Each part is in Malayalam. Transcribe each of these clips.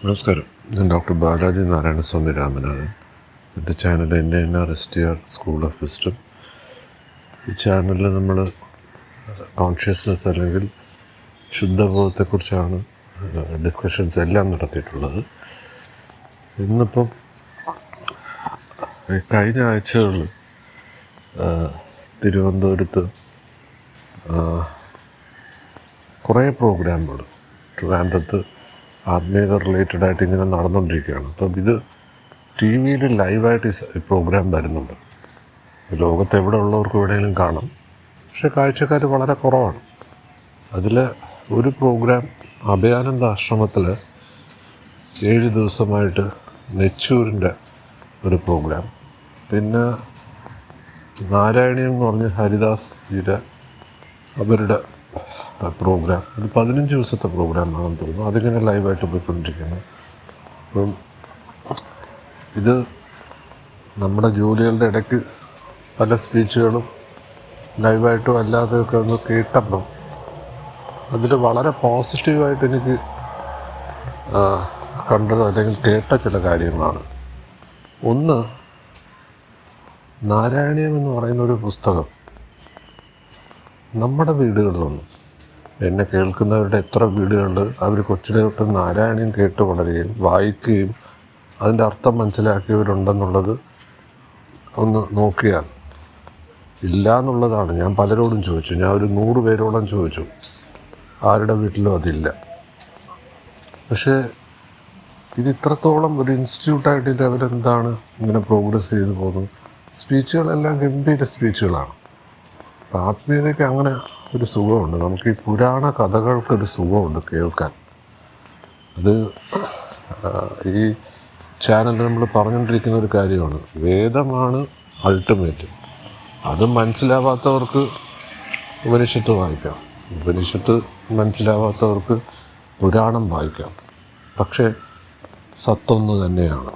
നമസ്കാരം. ഞാൻ ഡോക്ടർ ബാലാജി നാരായണസ്വാമി രാമനാഥൻ. എൻ്റെ channel NNR school of wisdom. ഈ ചാനലിൽ നമ്മൾ കോൺഷ്യസ്നെസ് അല്ലെങ്കിൽ ശുദ്ധബോധത്തെക്കുറിച്ചാണ് ഡിസ്കഷൻസ് എല്ലാം നടത്തിയിട്ടുള്ളത്. ഇന്നിപ്പം കഴിഞ്ഞ ആഴ്ചകളിൽ തിരുവനന്തപുരത്ത് കുറേ പ്രോഗ്രാമുകൾ ട്രിവാൻഡ്രത്ത് ആത്മീയത റിലേറ്റഡായിട്ട് ഇങ്ങനെ നടന്നുകൊണ്ടിരിക്കുകയാണ്. അപ്പം ഇത് TV-യിൽ ലൈവായിട്ട് ഈ പ്രോഗ്രാം വരുന്നുണ്ട്. ലോകത്ത് എവിടെ ഉള്ളവർക്ക് എവിടെയെങ്കിലും കാണാം, പക്ഷേ കാഴ്ചക്കാർ വളരെ കുറവാണ്. അതിൽ ഒരു പ്രോഗ്രാം അഭയാനന്ദ ആശ്രമത്തിൽ 7 ദിവസമായിട്ട് നെച്ചൂരിൻ്റെ ഒരു പ്രോഗ്രാം, പിന്നെ നാരായണീയം എന്ന് പറഞ്ഞ് ഹരിദാസ് ജിയുടെ അവരുടെ പ്രോഗ്രാം, ഇത് 15 ദിവസത്തെ പ്രോഗ്രാമാണെന്ന് തോന്നുന്നു. അതിങ്ങനെ ലൈവായിട്ട് പോയിക്കൊണ്ടിരിക്കുന്നു. അപ്പം ഇത് നമ്മുടെ ജോലികളുടെ ഇടയ്ക്ക് പല സ്പീച്ചുകളും ലൈവായിട്ടും അല്ലാതെയൊക്കെ ഒന്ന് കേട്ടപ്പം അതിൽ വളരെ പോസിറ്റീവായിട്ട് എനിക്ക് കണ്ടത് അല്ലെങ്കിൽ കേട്ട ചില കാര്യങ്ങളാണ്. ഒന്ന്, നാരായണീയം എന്ന് പറയുന്നൊരു പുസ്തകം നമ്മുടെ വീടുകളിലൊന്നും, എന്നെ കേൾക്കുന്നവരുടെ എത്ര വീടുകളിൽ അവർ കൊച്ചിലെ തൊട്ട് നാരായണീയം കേട്ട് വളരുകയും വായിക്കുകയും അതിൻ്റെ അർത്ഥം മനസ്സിലാക്കിയവരുണ്ടെന്നുള്ളത് ഒന്ന് നോക്കിയാൽ ഇല്ല എന്നുള്ളതാണ്. ഞാൻ പലരോടും ചോദിച്ചു, ഞാൻ ഒരു 100 പേരോളം ചോദിച്ചു, ആരുടെ വീട്ടിലും അതില്ല. പക്ഷേ ഇത് ഇത്രത്തോളം ഒരു ഇൻസ്റ്റിറ്റ്യൂട്ടായിട്ട് ഇത് അവരെന്താണ് ഇങ്ങനെ പ്രോഗ്രസ് ചെയ്തു പോകുന്നു. സ്പീച്ചുകളെല്ലാം ഗംഭീര സ്പീച്ചുകളാണ്. അപ്പം ആത്മീയതയ്ക്ക് അങ്ങനെ ഒരു സുഖമുണ്ട്. നമുക്ക് ഈ പുരാണ കഥകൾക്കൊരു സുഖമുണ്ട് കേൾക്കാൻ. അത് ഈ ചാനലിൽ നമ്മൾ പറഞ്ഞുകൊണ്ടിരിക്കുന്ന ഒരു കാര്യമാണ്. വേദമാണ് അൾട്ടിമേറ്റ്. അത് മനസ്സിലാവാത്തവർക്ക് ഉപനിഷത്ത് വായിക്കാം, ഉപനിഷത്ത് മനസ്സിലാവാത്തവർക്ക് പുരാണം വായിക്കാം. പക്ഷേ സത്തൊന്ന് തന്നെയാണ്.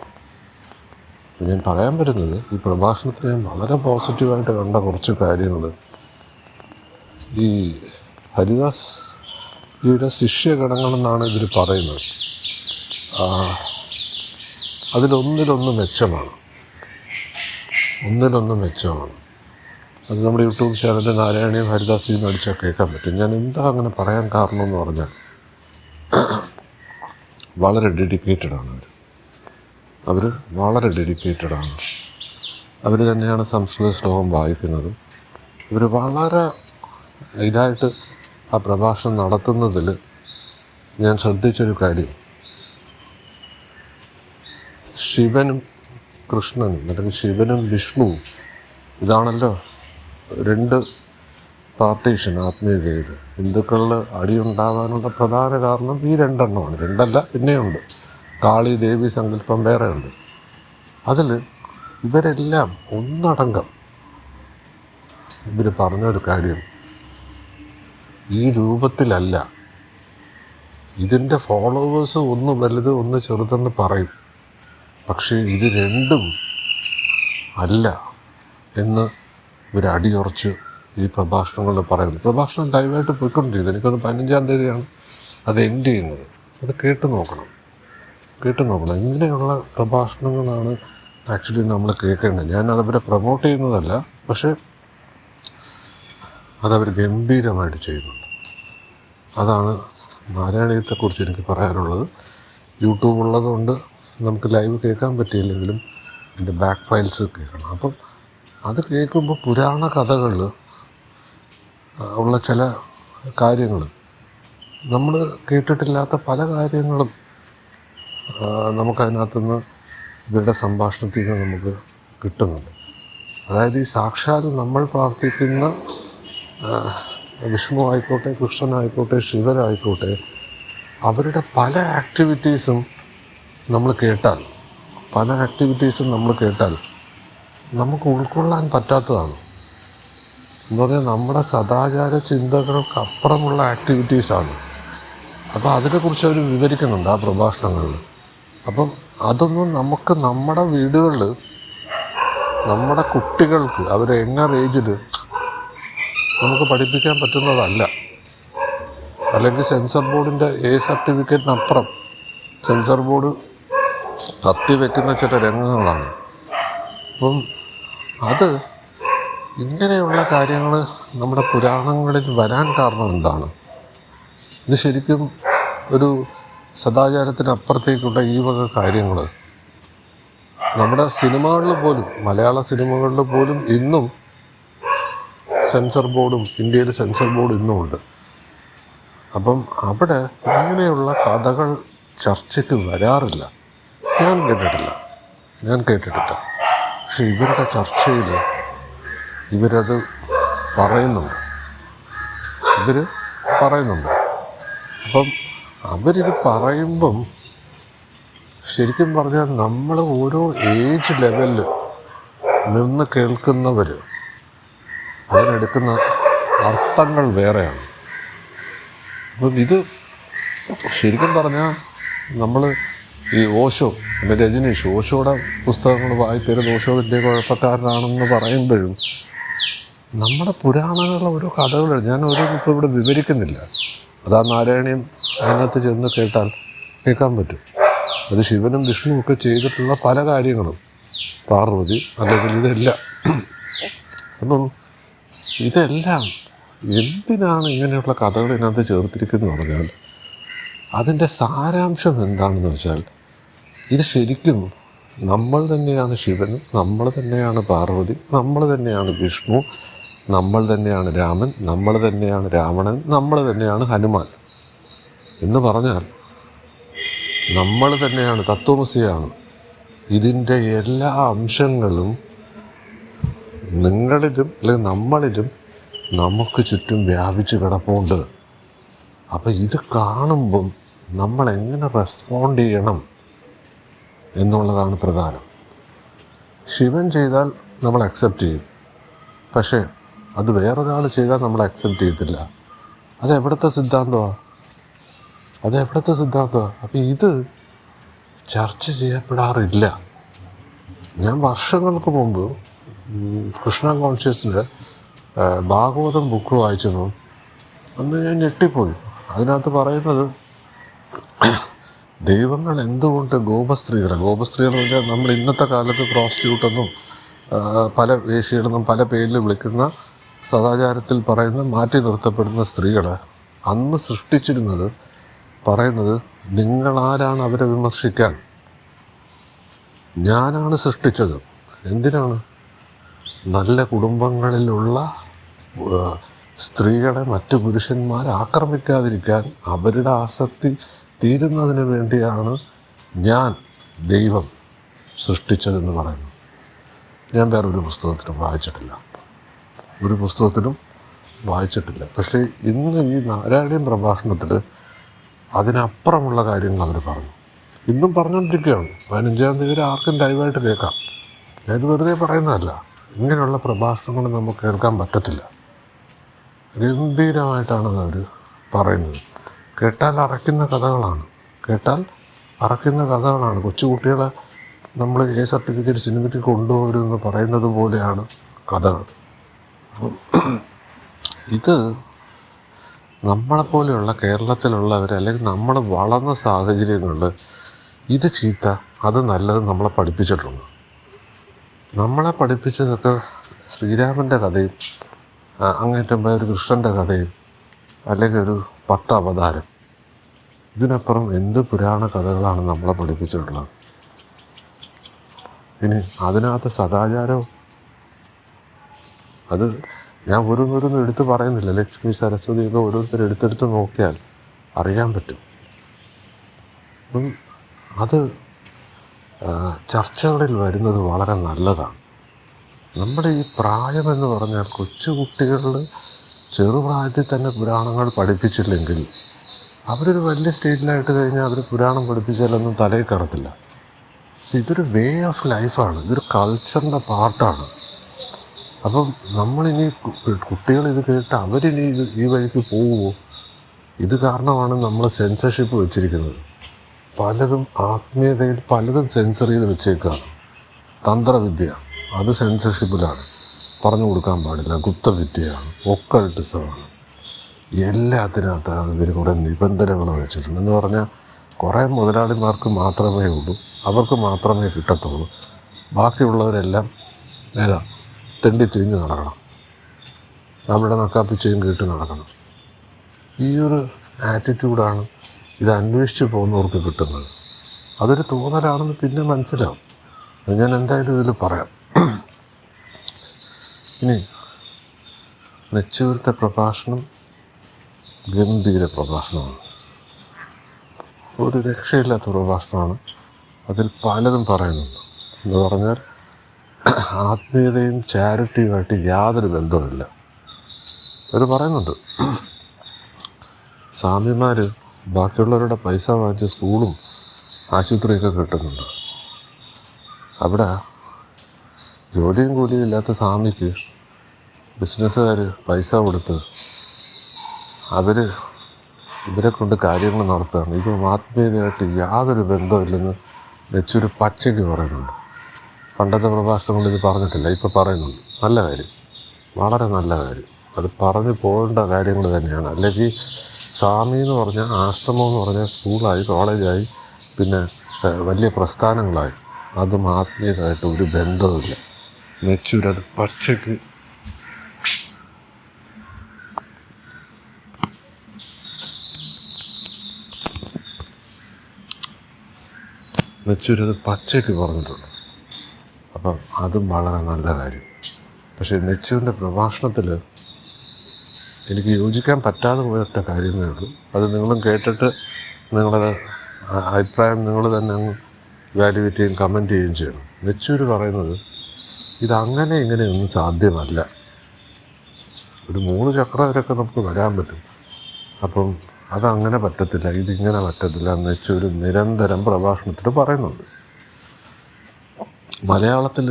ഞാൻ പറയാൻ വരുന്നത്, ഈ പ്രഭാഷണത്തിൽ ഞാൻ വളരെ പോസിറ്റീവായിട്ട് കണ്ട കുറച്ച് കാര്യങ്ങൾ, ഈ ഹരിദാസ് ജിയുടെ ശിഷ്യഗണങ്ങളെന്നാണ് ഇവർ പറയുന്നത്. അതിലൊന്നിലൊന്ന് മെച്ചമാണ്, ഒന്നിലൊന്ന് മെച്ചമാണ്. അത് നമ്മുടെ യൂട്യൂബ് ചാനലിൽ നാരായണീയം ഹരിദാസ് ജി എന്ന് അടിച്ചാൽ കേൾക്കാൻ പറ്റും. ഞാൻ എന്താ അങ്ങനെ പറയാൻ കാരണം എന്ന് പറഞ്ഞാൽ, വളരെ ഡെഡിക്കേറ്റഡാണ് അവർ വളരെ ഡെഡിക്കേറ്റഡാണ്. അവർ തന്നെയാണ് സംസ്കൃത ശ്ലോകം വായിക്കുന്നത്. ഇവർ വളരെ ഇതായിട്ട് ആ പ്രഭാഷണം നടത്തുന്നതിൽ ഞാൻ ശ്രദ്ധിച്ചൊരു കാര്യം, ശിവനും കൃഷ്ണനും അല്ലെങ്കിൽ ശിവനും വിഷ്ണുവും, ഇതാണല്ലോ 2 പാർട്ടീഷൻ ആത്മീയതയിൽ. ഹിന്ദുക്കളിൽ അടിയുണ്ടാകാനുള്ള പ്രധാന കാരണം ഈ 2 എണ്ണമാണ്. 2 അല്ല, പിന്നെയുണ്ട്. കാളി ദേവി സങ്കല്പം വേറെ ഉണ്ട്. അതിൽ ഇവരെല്ലാം ഒന്നടങ്കം ഇവർ പറഞ്ഞൊരു കാര്യം, ഈ രൂപത്തിലല്ല. ഇതിൻ്റെ ഫോളോവേഴ്സ് ഒന്ന് വലുത് ഒന്ന് ചെറുതെന്ന് പറയും, പക്ഷേ ഇത് രണ്ടും അല്ല എന്ന് ഇവർ അടിയുറച്ച് ഈ പ്രഭാഷണങ്ങളിൽ പറയുന്നു. പ്രഭാഷണം ലൈവായിട്ട് പോയിക്കൊണ്ടിരിക്കുന്നത്, എനിക്കൊന്ന് 15-ാം തീയതിയാണ് അത് എൻഡ് ചെയ്യുന്നത്. അത് കേട്ട് നോക്കണം. ഇങ്ങനെയുള്ള പ്രഭാഷണങ്ങളാണ് ആക്ച്വലി നമ്മൾ കേൾക്കേണ്ടത്. ഞാൻ അതവരെ പ്രൊമോട്ട് ചെയ്യുന്നതല്ല, പക്ഷേ അതവർ ഗംഭീരമായിട്ട് ചെയ്യുന്നുണ്ട്. അതാണ് നാരായണീയത്തെക്കുറിച്ച് എനിക്ക് പറയാനുള്ളത്. യൂട്യൂബ് ഉള്ളതുകൊണ്ട് നമുക്ക് ലൈവ് കേൾക്കാൻ പറ്റിയില്ലെങ്കിലും എൻ്റെ ബാക്ക് ഫയൽസ് കേൾക്കണം. അപ്പം അത് കേൾക്കുമ്പോൾ പുരാണ കഥകളിൽ ഉള്ള ചില കാര്യങ്ങൾ, നമ്മൾ കേട്ടിട്ടില്ലാത്ത പല കാര്യങ്ങളും നമുക്കതിനകത്തുനിന്ന് ഇവരുടെ സംഭാഷണത്തിൽ നിന്ന് നമുക്ക് കിട്ടുന്നുണ്ട്. അതായത് ഈ സാക്ഷാൽ നമ്മൾ പ്രാർത്ഥിക്കുന്ന വിഷ്ണു ആയിക്കോട്ടെ, കൃഷ്ണനായിക്കോട്ടെ, ശിവനായിക്കോട്ടെ, അവരുടെ പല ആക്ടിവിറ്റീസും നമ്മൾ കേട്ടാൽ നമുക്ക് ഉൾക്കൊള്ളാൻ പറ്റാത്തതാണ്. എന്ന് പറഞ്ഞാൽ നമ്മുടെ സദാചാര ചിന്തകൾക്ക് അപ്പുറമുള്ള ആക്ടിവിറ്റീസാണ്. അപ്പോൾ അതിനെക്കുറിച്ച് അവർ വിവരിക്കുന്നുണ്ട് ആ പ്രഭാഷണങ്ങളിൽ. അപ്പം അതൊന്നും നമുക്ക് നമ്മുടെ വീടുകളിൽ നമ്മുടെ കുട്ടികൾക്ക് അവർ യങ്ങർ ഏജിൽ നമുക്ക് പഠിപ്പിക്കാൻ പറ്റുന്നതല്ല. അല്ലെങ്കിൽ സെൻസർ ബോർഡിൻ്റെ സർട്ടിഫിക്കറ്റിനപ്പുറം സെൻസർ ബോർഡ് കത്തിവെക്കുന്ന ചില രംഗങ്ങളാണ്. അപ്പം അത് ഇങ്ങനെയുള്ള കാര്യങ്ങൾ നമ്മുടെ പുരാണങ്ങളിൽ വരാൻ കാരണം എന്താണ്? ഇത് ശരിക്കും ഒരു സദാചാരത്തിനപ്പുറത്തേക്കുള്ള ഈ വക കാര്യങ്ങൾ നമ്മുടെ സിനിമകളിൽ പോലും, മലയാള സിനിമകളിൽ പോലും ഇന്നും സെൻസർ ബോർഡും, ഇന്ത്യയിൽ സെൻസർ ബോർഡ് ഇന്നും ഉണ്ട്. അപ്പം അവിടെ ഇങ്ങനെയുള്ള കഥകൾ ചർച്ചയ്ക്ക് വരാറില്ല. ഞാൻ കേട്ടിട്ടില്ല. പക്ഷെ ഇവരുടെ ചർച്ചയിൽ ഇവരത് പറയുന്നുണ്ട്. അപ്പം അവരിത് പറയുമ്പം ശരിക്കും പറഞ്ഞാൽ നമ്മൾ ഓരോ ഏജ് ലെവലിൽ നിന്ന് കേൾക്കുന്നവർ അതിനെടുക്കുന്ന അർത്ഥങ്ങൾ വേറെയാണ്. അപ്പം ഇത് ശരിക്കും പറഞ്ഞാൽ നമ്മൾ ഈ ഓഷോ, പിന്നെ രജനീഷ്, ഓഷോയുടെ പുസ്തകങ്ങൾ വായിക്കരുത്, ഓഷോ വലിയ കുഴപ്പക്കാരനാണെന്ന് പറയുമ്പോഴും നമ്മുടെ പുരാണങ്ങളിലെ ഓരോ കഥകൾ ഞാൻ ഇപ്പോൾ ഇവിടെ വിവരിക്കുന്നില്ല. അതാ നാരായണീയം അതിനകത്ത് ചെന്ന് കേൾക്കാൻ പറ്റും. അത് ശിവനും വിഷ്ണുവും ഒക്കെ ചെയ്തിട്ടുള്ള പല കാര്യങ്ങളും, പാർവതി അല്ലെങ്കിൽ ഇതെല്ലാം. അപ്പം ഇതെല്ലാം എന്തിനാണ് ഇങ്ങനെയുള്ള കഥകൾ ഇതിനകത്ത് ചേർത്തിരിക്കുന്നത് പറഞ്ഞാൽ അതിൻ്റെ സാരാംശം എന്താണെന്ന് വെച്ചാൽ ഇത് ശരിക്കും നമ്മൾ തന്നെയാണ് ശിവനും, നമ്മൾ തന്നെയാണ് പാർവതി, നമ്മൾ തന്നെയാണ് വിഷ്ണു, നമ്മൾ തന്നെയാണ് രാമൻ, നമ്മൾ തന്നെയാണ് രാവണൻ, നമ്മൾ തന്നെയാണ് ഹനുമാൻ എന്ന് പറഞ്ഞാൽ നമ്മൾ തന്നെയാണ്, തത്വമസിയാണ്. ഇതിൻ്റെ എല്ലാ അംശങ്ങളും നിങ്ങളിലും അല്ലെങ്കിൽ നമ്മളിലും നമുക്ക് ചുറ്റും വ്യാപിച്ച് കിടപ്പുണ്ട്. അപ്പം ഇത് കാണുമ്പം നമ്മൾ എങ്ങനെ റെസ്പോണ്ട് ചെയ്യണം എന്നുള്ളതാണ് പ്രധാനം. ശിവൻ ചെയ്താൽ നമ്മൾ അക്സെപ്റ്റ് ചെയ്യും, പക്ഷേ അത് വേറൊരാൾ ചെയ്താൽ നമ്മൾ അക്സെപ്റ്റ് ചെയ്യത്തില്ല. അതെവിടുത്തെ സിദ്ധാന്തമാണ്? അപ്പം ഇത് ചർച്ച ചെയ്യപ്പെടാറില്ല. ഞാൻ വർഷങ്ങൾക്ക് മുമ്പ് കൃഷ്ണ കോൺഷ്യസിൽ ഭാഗവതം ബുക്ക് വായിച്ചപ്പോൾ അന്ന് ഞാൻ ഞെട്ടിപ്പോയി. അതിനകത്ത് പറയുന്നത് ദൈവങ്ങൾ എന്തുകൊണ്ട് ഗോപസ്ത്രീകളെന്ന് വെച്ചാൽ നമ്മൾ ഇന്നത്തെ കാലത്ത് പ്രോസ്റ്റിറ്റ്യൂട്ടെന്നും പല വേശ്യകളെന്നും പല പേരിൽ വിളിക്കുന്ന സദാചാരത്തിൽ പറയുന്ന മാറ്റി നിർത്തപ്പെടുന്ന സ്ത്രീകളെ അന്ന് സൃഷ്ടിച്ചിരുന്നത് പറയുന്നത് നിങ്ങളാരാണ് അവരെ വിമർശിക്കാൻ? ഞാനാണ് സൃഷ്ടിച്ചത്. എന്തിനാണ്? നല്ല കുടുംബങ്ങളിലുള്ള സ്ത്രീകളെ മറ്റു പുരുഷന്മാർ ആക്രമിക്കാതിരിക്കാൻ, അവരുടെ ആസക്തി തീരുന്നതിന് വേണ്ടിയാണ് ഞാൻ ദൈവം സൃഷ്ടിച്ചതെന്ന് പറയുന്നു. ഞാൻ വേറൊരു പുസ്തകത്തിലും വായിച്ചിട്ടില്ല. പക്ഷേ ഇന്ന് ഈ നാരായണീയം പ്രഭാഷണത്തിൽ അതിനപ്പുറമുള്ള കാര്യങ്ങൾ അവർ പറഞ്ഞു. ഇന്നും പറഞ്ഞുകൊണ്ടിരിക്കുകയാണ്. 15-ാം തീയതി ആർക്കും ലൈവായിട്ട് കേൾക്കാം. ഇത് വെറുതെ പറയുന്നതല്ല. ഇങ്ങനെയുള്ള പ്രഭാഷണങ്ങൾ നമുക്ക് കേൾക്കാൻ പറ്റത്തില്ല. ഗംഭീരമായിട്ടാണ് അവർ പറയുന്നത്. കേട്ടാൽ അറയ്ക്കുന്ന കഥകളാണ്. കൊച്ചുകുട്ടികളെ നമ്മൾ A സർട്ടിഫിക്കറ്റ് സിനിമയ്ക്ക് കൊണ്ടുപോരുമെന്ന് പറയുന്നത് പോലെയാണ് കഥകൾ. ഇത് നമ്മളെപ്പോലെയുള്ള കേരളത്തിലുള്ളവർ അല്ലെങ്കിൽ നമ്മൾ വളർന്ന സാഹചര്യങ്ങളിൽ ഇത് ചീത്ത, അത് നല്ലത് നമ്മളെ പഠിപ്പിച്ചിട്ടുണ്ട്. നമ്മളെ പഠിപ്പിച്ചതൊക്കെ ശ്രീരാമൻ്റെ കഥയും അങ്ങേറ്റം പോയ ഒരു കൃഷ്ണൻ്റെ കഥയും അല്ലെങ്കിൽ ഒരു 10 അവതാരം. ഇതിനപ്പുറം എന്ത് പുരാണ കഥകളാണ് നമ്മളെ പഠിപ്പിച്ചിട്ടുള്ളത്? ഇനി അതിനകത്ത് സദാചാരവും അത് ഞാൻ ഓരോന്നോരോന്നും എടുത്ത് പറയുന്നില്ല. ലക്ഷ്മി, സരസ്വതിയൊക്കെ ഓരോരുത്തർ എടുത്തെടുത്ത് നോക്കിയാൽ അറിയാൻ പറ്റും. അപ്പം അത് ചർച്ചകളിൽ വരുന്നത് വളരെ നല്ലതാണ്. നമ്മുടെ ഈ പ്രായമെന്ന് പറഞ്ഞാൽ കൊച്ചുകുട്ടികളിൽ ചെറുപ്രായത്തിൽ തന്നെ പുരാണങ്ങൾ പഠിപ്പിച്ചില്ലെങ്കിൽ അവരൊരു വലിയ സ്റ്റേജിലായിട്ട് കഴിഞ്ഞാൽ അവർ പുരാണം പഠിപ്പിച്ചാലൊന്നും തലയിൽ കയറത്തില്ല. ഇതൊരു വേ ഓഫ് ലൈഫാണ്, ഇതൊരു കൾച്ചറിൻ്റെ പാർട്ടാണ്. അപ്പം നമ്മളിനി കുട്ടികൾ ഇത് കേട്ട് അവരിനി ഈ വഴിക്ക് പോവുമോ? ഇത് കാരണമാണ് നമ്മൾ സെൻസർഷിപ്പ് വെച്ചിരിക്കുന്നത്. പലതും ആത്മീയതയിൽ പലതും സെൻസർ ചെയ്ത് വെച്ചേക്കാണ്. തന്ത്രവിദ്യ അത് സെൻസർഷിപ്പിലാണ്, പറഞ്ഞു കൊടുക്കാൻ പാടില്ല. ഗുപ്തവിദ്യയാണ്, ഒക്കൾട്ടിസമാണ്, എല്ലാത്തിനകത്താണ് ഇവർ കൂടെ നിബന്ധനകൾ വെച്ചിട്ടുണ്ട്. എന്ന് പറഞ്ഞാൽ കുറേ മുതലാളിമാർക്ക് മാത്രമേ ഉള്ളൂ, അവർക്ക് മാത്രമേ കിട്ടത്തുള്ളൂ. ബാക്കിയുള്ളവരെല്ലാം തെണ്ടി തിരിഞ്ഞ് നടക്കണം, നമ്മുടെ നക്കാപ്പിച്ചയും കേട്ട് നടക്കണം. ഈ ഒരു ആറ്റിറ്റ്യൂഡാണ് ഇത് അന്വേഷിച്ച് പോകുന്നവർക്ക് കിട്ടുന്നത്. അതൊരു തോന്നലാണെന്ന് പിന്നെ മനസ്സിലാവും. അത് ഞാൻ എന്തായാലും ഇതിൽ പറയാം. ഇനി നെച്ചൂരിൻ്റെ പ്രഭാഷണം ഗംഭീര പ്രഭാഷണമാണ്, ഒരു രക്ഷയില്ലാത്ത പ്രഭാഷണമാണ്. അതിൽ പലതും പറയുന്നുണ്ട്. എന്ന് പറഞ്ഞാൽ ആത്മീയതയും ചാരിറ്റിയുമായിട്ട് യാതൊരു ബന്ധവുമില്ല. അവർ പറയുന്നുണ്ട്, സ്വാമിമാർ ബാക്കിയുള്ളവരുടെ പൈസ വാങ്ങിച്ച് സ്കൂളും ആശുപത്രിയൊക്കെ കിട്ടുന്നുണ്ട്. അവിടെ ജോലിയും കൂലിയും ഇല്ലാത്ത സ്വാമിക്ക് ബിസിനസ്സുകാർ പൈസ കൊടുത്ത് ഇവരെ കൊണ്ട് കാര്യങ്ങൾ നടത്തുകയാണ്. ഇതും ആത്മീയതയായിട്ട് യാതൊരു ബന്ധമില്ലെന്ന് നെച്ചൂര് പച്ചയ്ക്ക് പറയുന്നുണ്ട്. പണ്ടത്തെ പ്രഭാഷണങ്ങളിൽ ഇത് പറഞ്ഞിട്ടില്ല, ഇപ്പോൾ പറയുന്നുണ്ട്. നല്ല കാര്യം, വളരെ നല്ല കാര്യം. അത് പറഞ്ഞു പോകേണ്ട കാര്യങ്ങൾ തന്നെയാണ്. അല്ലെങ്കിൽ സ്വാമി എന്ന് പറഞ്ഞാൽ, ആശ്രമം എന്ന് പറഞ്ഞാൽ സ്കൂളായി, കോളേജായി, പിന്നെ വലിയ പ്രസ്ഥാനങ്ങളായി. അതും ആത്മീയതയായിട്ട് ഒരു ബന്ധവുമില്ല. നെച്ചൂരത് പച്ചയ്ക്ക് പറഞ്ഞിട്ടുണ്ട്. അപ്പം അതും വളരെ നല്ല കാര്യം. പക്ഷേ നെച്ചൂരിൻ്റെ പ്രഭാഷണത്തിൽ എനിക്ക് യോജിക്കാൻ പറ്റാതെ പോയൊറ്റ കാര്യമേ ഉള്ളൂ. അത് നിങ്ങളും കേട്ടിട്ട് നിങ്ങളുടെ അഭിപ്രായം നിങ്ങൾ തന്നെ അങ്ങ് വാല്യുവേറ്റ് ചെയ്യുകയും കമൻറ്റ് ചെയ്യുകയും ചെയ്യണം. നെച്ചൂര് പറയുന്നത് ഇതങ്ങനെ ഇങ്ങനെയൊന്നും സാധ്യമല്ല. ഒരു 3 ചക്രം വരെയൊക്കെ നമുക്ക് വരാൻ പറ്റും. അപ്പം അതങ്ങനെ പറ്റത്തില്ല, ഇതിങ്ങനെ പറ്റത്തില്ല എന്ന് നെച്ചൂര് നിരന്തരം പ്രഭാഷണത്തിൽ പറയുന്നുണ്ട്. മലയാളത്തിൽ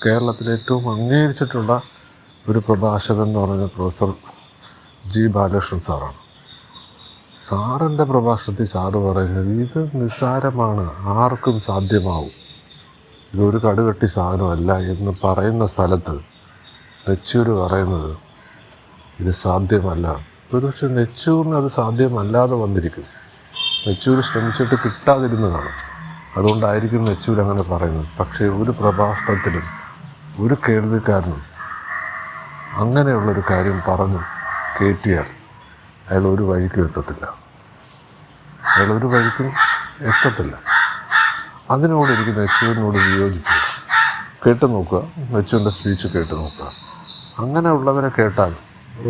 കേരളത്തിൽ ഏറ്റവും അംഗീകരിച്ചിട്ടുള്ള ഒരു പ്രഭാഷകൻ എന്ന് പറയുന്നത് പ്രൊഫസർ ജി ബാലകൃഷ്ണൻ സാറാണ്. സാറിൻ്റെ പ്രഭാഷണത്തിൽ സാറ് പറയുന്നത് ഇത് നിസ്സാരമാണ്, ആർക്കും സാധ്യമാവും, ഇതൊരു കടുകട്ടി സാധനമല്ല എന്ന് പറയുന്ന സ്ഥലത്ത് നെച്ചൂര് പറയുന്നത് ഇത് സാധ്യമല്ല. ഒരുപക്ഷെ നെച്ചൂരിന് അത് സാധ്യമല്ലാതെ വന്നിരിക്കും. നെച്ചൂര് ശ്രമിച്ചിട്ട് കിട്ടാതിരുന്നതാണ്, അതുകൊണ്ടായിരിക്കും നെച്ചൂർ അങ്ങനെ പറയുന്നത്. പക്ഷേ ഒരു പ്രഭാഷണത്തിലും ഒരു കേൾവിക്കാരനും അങ്ങനെയുള്ളൊരു കാര്യം പറഞ്ഞു കയറ്റിയാൽ അയാൾ ഒരു വഴിക്കും എത്തത്തില്ല. അതിനോട് എനിക്ക് നെച്ചൂരിനോട് വിയോജിപ്പില്ല. കേട്ട് നോക്കുക, നെച്ചൂരിൻ്റെ സ്പീച്ച് കേട്ട് നോക്കുക. അങ്ങനെയുള്ളവരെ കേട്ടാൽ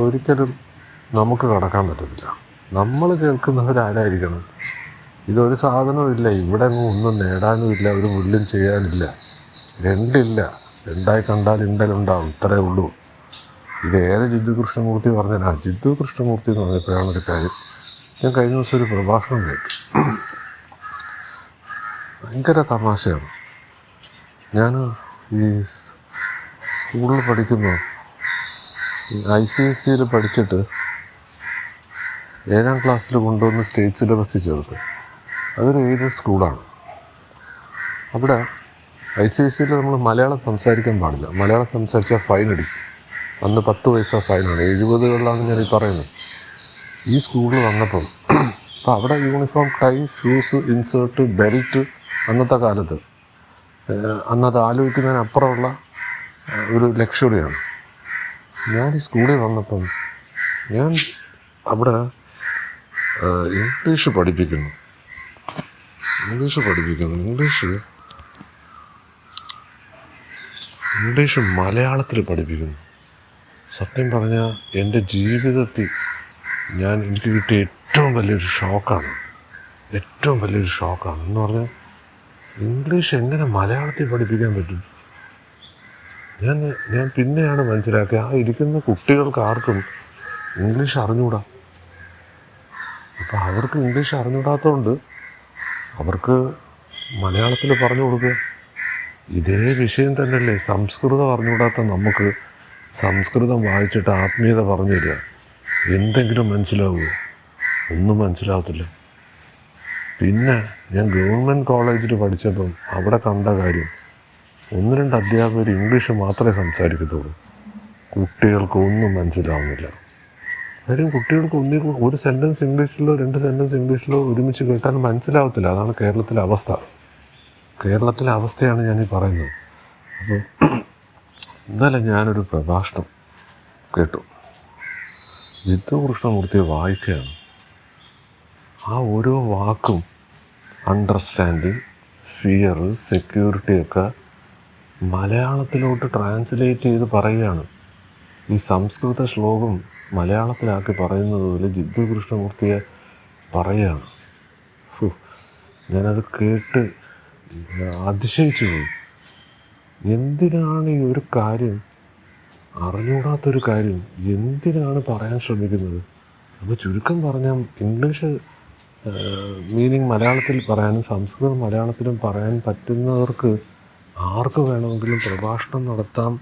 ഒരിക്കലും നമുക്ക് കടക്കാൻ പറ്റത്തില്ല. നമ്മൾ കേൾക്കുന്നവരാരായിരിക്കണം? ഇതൊരു സാധനവും ഇല്ല, ഇവിടെ ഒന്നും നേടാനും ഇല്ല, ഒരു മുല്ലും ചെയ്യാനില്ല, രണ്ടായി കണ്ടാൽ ഇണ്ടലുണ്ടാവും, ഇത്രയേ ഉള്ളൂ. ഇത് ഏത് ജിദ്ദു കൃഷ്ണമൂർത്തി പറഞ്ഞാൽ ജിദ്ദു കൃഷ്ണമൂർത്തി എന്ന് പറഞ്ഞപ്പോഴാണ് ഒരു കാര്യം. ഞാൻ കഴിഞ്ഞ ദിവസം ഒരു പ്രഭാഷണം കേട്ടു, ഭയങ്കര തമാശയാണ്. ഞാൻ ഈ സ്കൂളിൽ പഠിക്കുമ്പോൾ ICSEയിൽ പഠിച്ചിട്ട് 7ാം ക്ലാസ്സിൽ കൊണ്ടുവന്ന് സ്റ്റേറ്റ് സിലബസിൽ ചേർത്ത്. അതൊരു എയ്ഡഡ് സ്കൂളാണ്. അവിടെ ICSEയിൽ നമ്മൾ മലയാളം സംസാരിക്കാൻ പാടില്ല. മലയാളം സംസാരിച്ചാൽ ഫൈൻ അടിക്കും. അന്ന് 10 പൈസ ഫൈനാണ്. 70കളിലാണ് ഞാൻ ഈ പറയുന്നത്. ഈ സ്കൂളിൽ വന്നപ്പം അപ്പോൾ അവിടെ uniform, tie, shoes, insert, belt അന്നത്തെ കാലത്ത് അന്നത് ആലോചിക്കുന്നതിനപ്പുറമുള്ള ഒരു ലക്ഷറിയാണ്. ഞാൻ ഈ സ്കൂളിൽ വന്നപ്പം ഞാൻ അവിടെ ഇംഗ്ലീഷ് പഠിപ്പിക്കുന്നു. ഇംഗ്ലീഷ് മലയാളത്തിൽ പഠിപ്പിക്കുന്നു. സത്യം പറഞ്ഞാൽ എൻ്റെ ജീവിതത്തിൽ എനിക്ക് കിട്ടിയ ഏറ്റവും വലിയൊരു ഷോക്കാണ്. എന്ന് പറഞ്ഞാൽ ഇംഗ്ലീഷ് എങ്ങനെ മലയാളത്തിൽ പഠിപ്പിക്കാൻ പറ്റും? ഞാൻ പിന്നെയാണ് മനസ്സിലാക്കുക, ആ ഇരിക്കുന്ന കുട്ടികൾക്ക് ആർക്കും ഇംഗ്ലീഷ് അറിഞ്ഞുകൂടാ. അപ്പോൾ അവർക്ക് ഇംഗ്ലീഷ് അറിഞ്ഞുകൂടാത്തതുകൊണ്ട് അവർക്ക് മലയാളത്തിൽ പറഞ്ഞു കൊടുക്കുക. ഇതേ വിഷയം തന്നെയല്ലേ സംസ്കൃതം അറിഞ്ഞുകൂടാത്ത നമുക്ക് സംസ്കൃതം വായിച്ചിട്ട് ആത്മീയത പറഞ്ഞു തരിക. എന്തെങ്കിലും മനസ്സിലാവുമോ? ഒന്നും മനസ്സിലാവത്തില്ല. പിന്നെ ഞാൻ ഗവൺമെൻറ് കോളേജിൽ പഠിച്ചപ്പം അവിടെ കണ്ട കാര്യം, 1-2 അധ്യാപകർ ഇംഗ്ലീഷ് മാത്രമേ സംസാരിക്കത്തുള്ളൂ. കുട്ടികൾക്ക് ഒന്നും മനസ്സിലാവുന്നില്ല. കാര്യം കുട്ടികൾക്ക് ഒരു സെൻറ്റൻസ് ഇംഗ്ലീഷിലോ 2 സെൻറ്റൻസ് ഇംഗ്ലീഷിലോ ഒരുമിച്ച് കേട്ടാൽ മനസ്സിലാവത്തില്ല. അതാണ് കേരളത്തിലെ അവസ്ഥ. കേരളത്തിലെ അവസ്ഥയാണ് ഞാനീ പറയുന്നത്. അപ്പോൾ ഇന്നലെ ഞാനൊരു പ്രഭാഷണം കേട്ടു. ജിത്തു കൃഷ്ണമൂർത്തിയെ വായിക്കുകയാണ്. ആ ഓരോ വാക്കും അണ്ടർസ്റ്റാൻഡിങ്, ഫിയർ, സെക്യൂരിറ്റിയൊക്കെ മലയാളത്തിലോട്ട് ട്രാൻസ്ലേറ്റ് ചെയ്ത് പറയുകയാണ്. ഈ സംസ്കൃത ശ്ലോകം മലയാളത്തിലാക്കി പറയുന്നത് പോലെ ജിത്തു കൃഷ്ണമൂർത്തിയെ പറയുകയാണ്. ഞാനത് കേട്ട് അതിശയിച്ചു പോയി. എന്തിനാണ് ഈ ഒരു കാര്യം, അറിഞ്ഞുകൂടാത്തൊരു കാര്യം എന്തിനാണ് പറയാൻ ശ്രമിക്കുന്നത്? അപ്പോൾ ചുരുക്കം പറഞ്ഞാൽ ഇംഗ്ലീഷ് മീനിങ് മലയാളത്തിൽ പറയാനും സംസ്കൃതം മലയാളത്തിലും പറയാൻ പറ്റുന്നവർക്ക് ആർക്ക് വേണമെങ്കിലും പ്രഭാഷണം നടത്താം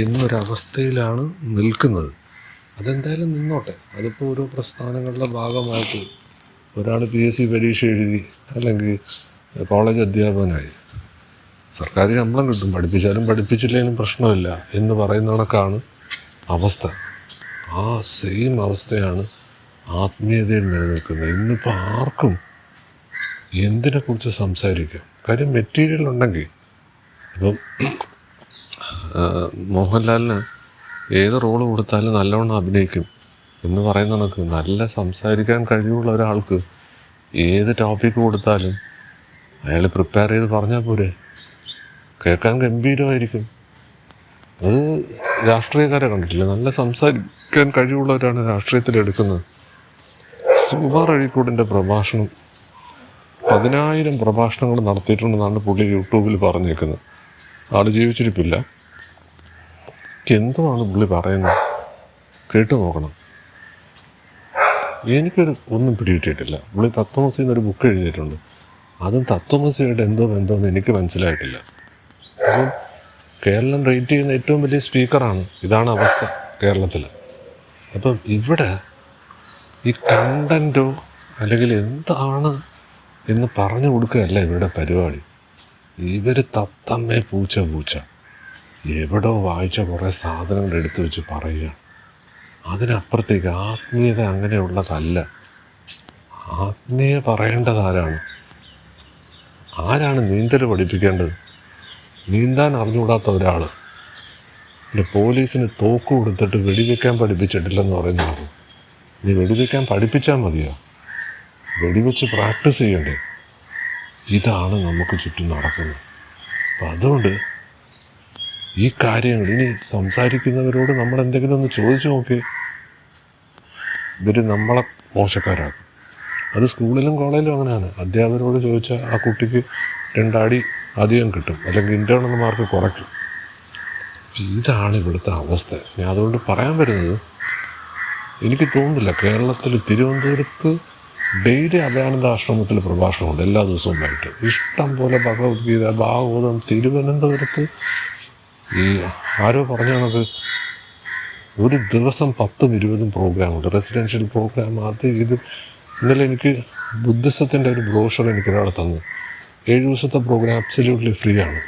എന്നൊരവസ്ഥയിലാണ് നിൽക്കുന്നത്. അതെന്തായാലും നിന്നോട്ടെ. അതിപ്പോൾ ഓരോ പ്രസ്ഥാനങ്ങളുടെ ഭാഗമായിട്ട് ഒരാൾ PSC പരീക്ഷ എഴുതി അല്ലെങ്കിൽ കോളേജ് അധ്യാപകനായി, സർക്കാർ ശമ്പളം കിട്ടും, പഠിപ്പിച്ചാലും പഠിപ്പിച്ചില്ലെങ്കിലും പ്രശ്നമില്ല എന്ന് പറയുന്ന കണക്കാണ് അവസ്ഥ. ആ സെയിം അവസ്ഥയാണ് ആത്മീയതയിൽ നിലനിൽക്കുന്നത്. ഇന്നിപ്പോൾ ആർക്കും എന്തിനെക്കുറിച്ച് സംസാരിക്കാം. കാര്യം മെറ്റീരിയൽ ഉണ്ടെങ്കിൽ. ഇപ്പം മോഹൻലാലിന് ഏത് റോള് കൊടുത്താലും നല്ലവണ്ണം അഭിനയിക്കും എന്ന് പറയുന്ന കണക്ക് നല്ല സംസാരിക്കാൻ കഴിവുള്ള ഒരാൾക്ക് ഏത് ടോപ്പിക്ക് കൊടുത്താലും അയാൾ പ്രിപ്പയർ ചെയ്ത് പറഞ്ഞാൽ പോരെ, കേൾക്കാൻ ഗംഭീരമായിരിക്കും. അത് രാഷ്ട്രീയക്കാരെ കണ്ടിട്ടില്ല, നല്ല സംസാരിക്കാൻ കഴിവുള്ളവരാണ് രാഷ്ട്രീയത്തിലെടുക്കുന്നത്. സുകുമാർ അഴീക്കോടിൻ്റെ പ്രഭാഷണം 10,000 പ്രഭാഷണങ്ങൾ നടത്തിയിട്ടുണ്ടെന്നാണ് പുള്ളി യൂട്യൂബിൽ പറഞ്ഞേക്കുന്നത്. ആൾ ജീവിച്ചിരിപ്പില്ല. എന്തുമാണ് പുള്ളി പറയുന്നത് കേട്ടു നോക്കണം. ഒന്നും പിടികിട്ടിയിട്ടില്ല. പുള്ളി തത്വമസി എന്നൊരു ബുക്ക് എഴുതിയിട്ടുണ്ട്. അതും തത്വമസിയായിട്ട് എന്തോ ബന്ധമെന്ന് എനിക്ക് മനസ്സിലായിട്ടില്ല. അപ്പം കേരളം റേറ്റ് ചെയ്യുന്ന ഏറ്റവും വലിയ സ്പീക്കറാണ്. ഇതാണ് അവസ്ഥ കേരളത്തിൽ. അപ്പം ഇവിടെ ഈ കണ്ടൻറ്റോ അല്ലെങ്കിൽ എന്താണ് എന്ന് പറഞ്ഞു കൊടുക്കുകയല്ല ഇവരുടെ പരിപാടി. ഇവർ തത്തമ്മേ പൂച്ച എവിടോ വായിച്ച കുറേ സാധനങ്ങൾ എടുത്തു വെച്ച് പറയുക. അതിനപ്പുറത്തേക്ക് ആത്മീയത അങ്ങനെയുള്ളതല്ല. ആത്മീയ പറയേണ്ടത് ആരാണ് നീന്തൽ പഠിപ്പിക്കേണ്ടത്? നീന്താൻ അറിഞ്ഞുകൂടാത്ത ഒരാൾ പിന്നെ പോലീസിന് തോക്ക് കൊടുത്തിട്ട് വെടിവെക്കാൻ പഠിപ്പിച്ചിട്ടില്ലെന്ന് പറയുന്ന ആൾ നീ വെടിവെക്കാൻ പഠിപ്പിച്ചാൽ മതിയോ? വെടിവെച്ച് പ്രാക്ടീസ് ചെയ്യണ്ടേ? ഇതാണ് നമുക്ക് ചുറ്റും നടക്കുന്നത്. അപ്പം അതുകൊണ്ട് ഈ കാര്യങ്ങൾ ഇനി സംസാരിക്കുന്നവരോട് നമ്മൾ എന്തെങ്കിലും ഒന്ന് ചോദിച്ചു നോക്കി, ഇവർ നമ്മളെ മോശക്കാരാക്കും. അത് സ്കൂളിലും കോളേജിലും അങ്ങനെയാണ്. അധ്യാപകരോട് ചോദിച്ചാൽ ആ കുട്ടിക്ക് 2 അടി അധികം കിട്ടും, അല്ലെങ്കിൽ ഇൻറ്റേർണൽ മാർക്ക് കുറയ്ക്കും. ഇതാണ് ഇവിടുത്തെ അവസ്ഥ. ഞാൻ അതുകൊണ്ട് പറയാൻ വരുന്നത്, എനിക്ക് തോന്നുന്നില്ല കേരളത്തിൽ തിരുവനന്തപുരത്ത് ഡെയിലി അഭയാനന്ദ ആശ്രമത്തിൽ പ്രഭാഷണമുണ്ട് എല്ലാ ദിവസവും വൈകിട്ട്. ഇഷ്ടം പോലെ ഭഗവത്ഗീത, ഭാഗവതം. തിരുവനന്തപുരത്ത് ഈ ആരോ പറഞ്ഞ നമുക്ക് ഒരു ദിവസം 10ഉം 20ഉം പ്രോഗ്രാമുണ്ട്, റെസിഡൻഷ്യൽ പ്രോഗ്രാം. അത് ഇത് ഇന്നലെ എനിക്ക് ബുദ്ധിസത്തിൻ്റെ ഒരു ബ്രോഷർ എനിക്കൊരാൾ തന്നു. 7 ദിവസത്തെ പ്രോഗ്രാം അബ്സല്യൂട്ട്ലി ഫ്രീ ആണ്.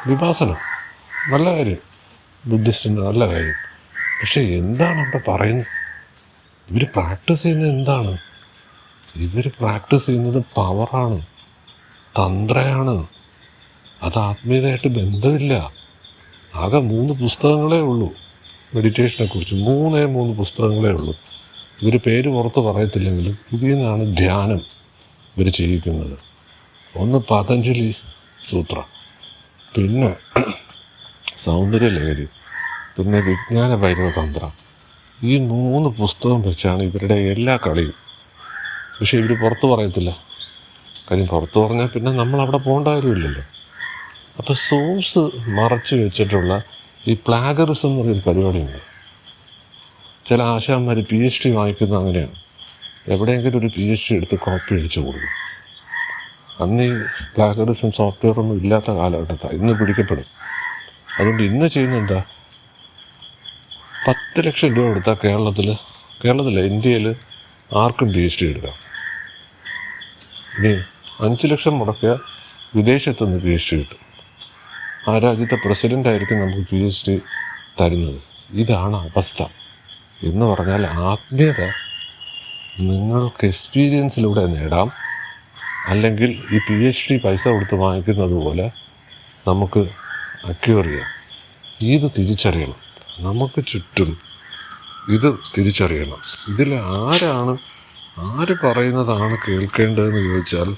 വിഭാസന നല്ല കാര്യം, ബുദ്ധിസ്റ്റിൻ്റെ നല്ല കാര്യം. പക്ഷേ എന്താണ് അവിടെ പറയുന്നത്? ഇവർ പ്രാക്ടീസ് ചെയ്യുന്നത് എന്താണ്? ഇവർ പ്രാക്ടീസ് ചെയ്യുന്നത് പവറാണ്, തന്ത്രയാണ്. അത് ആത്മീയതയായിട്ട് ബന്ധമില്ല. ആകെ 3 പുസ്തകങ്ങളേ ഉള്ളൂ മെഡിറ്റേഷനെ കുറിച്ച്. 3 പുസ്തകങ്ങളേ ഉള്ളൂ. ഇവർ പേര് പുറത്ത് പറയത്തില്ലെങ്കിലും ഇതിൽ നിന്നാണ് ധ്യാനം ഇവർ ചെയ്യിക്കുന്നത്. ഒന്ന് പതഞ്ജലി സൂത്ര, പിന്നെ സൗന്ദര്യലഹരി, പിന്നെ വിജ്ഞാന ഭൈരവതന്ത്ര. ഈ 3 പുസ്തകം വെച്ചാണ് ഇവരുടെ എല്ലാ കളിയും. പക്ഷേ ഇവർ പുറത്ത് പറയത്തില്ല. കാര്യം പുറത്ത് പറഞ്ഞാൽ പിന്നെ നമ്മളവിടെ പോകേണ്ട കാര്യമില്ലല്ലോ. അപ്പോൾ സോഴ്സ് മറച്ച് വെച്ചിട്ടുള്ള ഈ പ്ലാഗറിസം എന്ന് പറയുന്ന പരിപാടിയുണ്ട്. ചില ആശാന്മാർ PhD വാങ്ങിക്കുന്നത് അങ്ങനെയാണ്. എവിടെയെങ്കിലും ഒരു PhD എടുത്ത് കോപ്പി അടിച്ച് കൊടുക്കും. അന്ന് ഈ പ്ലാഗറിസം സോഫ്റ്റ്വെയർ ഒന്നും ഇല്ലാത്ത കാലഘട്ടത്താണ്. ഇന്ന് പിടിക്കപ്പെടും. അതുകൊണ്ട് ഇന്ന് ചെയ്യുന്നത് എന്താ? 10 ലക്ഷം രൂപ കൊടുത്താൽ കേരളത്തിലെ ഇന്ത്യയിൽ ആർക്കും PhD എടുക്കാം. ഇനി 5 ലക്ഷം മുടക്കിയ വിദേശത്തുനിന്ന് PhD കിട്ടും. ആ രാജ്യത്തെ പ്രസിഡൻ്റായിരിക്കും നമുക്ക് PhD തരുന്നത്. ഇതാണ് അവസ്ഥ. എന്ന് പറഞ്ഞാൽ ആത്മീയത നിങ്ങൾക്ക് എക്സ്പീരിയൻസിലൂടെ നേടാം, അല്ലെങ്കിൽ ഈ PhD പൈസ കൊടുത്ത് വാങ്ങിക്കുന്നത് പോലെ നമുക്ക് അക്യൂർ ചെയ്യാം. ഇത് തിരിച്ചറിയണം. നമുക്ക് ചുറ്റും ഇത് തിരിച്ചറിയണം. ഇതിൽ ആര് പറയുന്നതാണ് കേൾക്കേണ്ടതെന്ന് ചോദിച്ചാൽ